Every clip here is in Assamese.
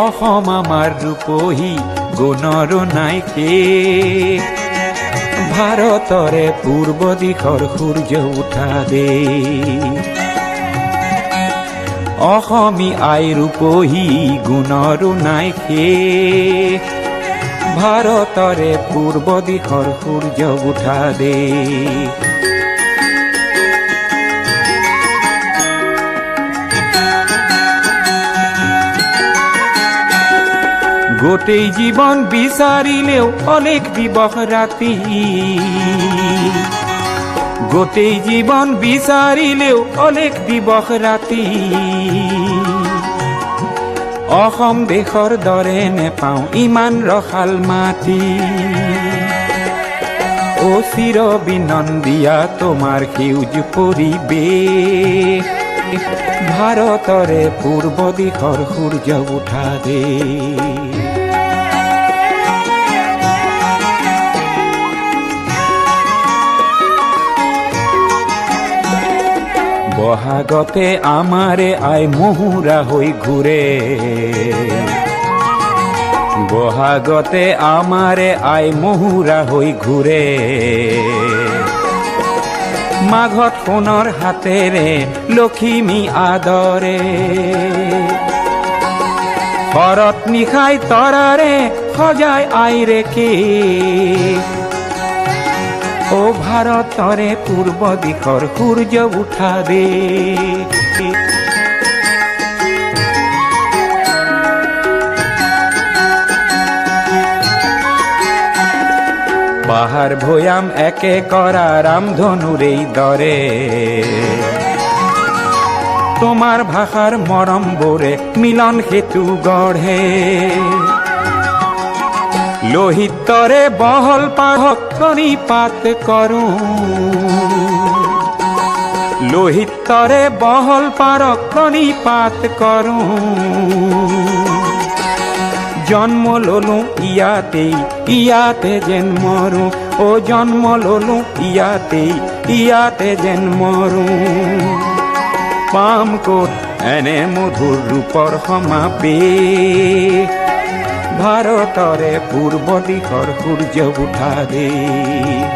অসম আমাৰ ৰূপহী গুণৰো নাই শেষ। ভাৰতৰে পূৰ্ব দিশৰ সূৰ্য উঠা দেশ। অসমী আই ৰূপহী গুণৰো নাই শেষ। ভাৰতৰে পূৰ্ব দিশৰ সূৰ্য উঠা দেশ। গোটেই জীৱন বিচাৰিলেও অলেখ দিবস ৰাতি। গোটেই জীৱন বিচাৰিলেও অলেখ দিবস ৰাতি। অসম দেশৰ দৰে নেপাওঁ ইমান ৰসাল মাটি। অ চিৰ বিনন্দিয়া তোমাৰ সেউজ পৰিৱেশ। ভাৰতৰে পূৰ্ব দিশৰ সূৰ্য উঠা দেশ। বহাগতে আমাৰে আই মহুৰা হৈ ঘূৰে। বহাগতে আমাৰে আই মহুৰা হৈ ঘূৰে। মাঘত সোণৰ হাতেৰে লখিমী আদৰে। শৰত নিশাই তৰাৰে সজাই আইৰে কেশ। অ ভাৰতৰে পূৰ্ব দিশৰ সূৰ্য উঠা দেশ। পাহাৰ ভৈয়াম একে কৰা ৰামধনুৰেই দৰে। তোমাৰ ভাষাৰ মৰমবোৰে মিলন সেতু গঢ়ে। লোহিতৰে বহল পাৰক প্ৰণিপাত কৰোঁ। লোহিতৰে বহল পাৰক প্ৰণিপাত কৰোঁ। জন্ম ললো ইয়াতেই ইয়াতে যেন মৰো। অ জন্ম ললো ইয়াতেই ইয়াতে যেন মৰো। পাম ক'ত এনে মধুৰ ৰূপৰ সমাৱেশ। ভাৰতৰে পূৰ্ব দিশৰ সূৰ্য উঠা দেশ।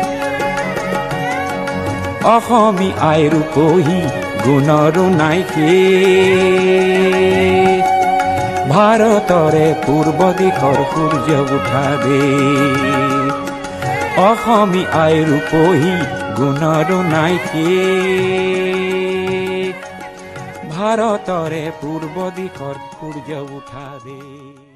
অসমী আই ৰূপহী গুণৰো নাই শেষ। ভাৰতৰে পূৰ্ব দিশৰ সূৰ্য উঠা দেশ। অসমী আই ৰূপহী গুণৰো নাই শেষ। ভাৰতৰে পূৰ্ব দিশৰ সূৰ্য উঠা দেশ।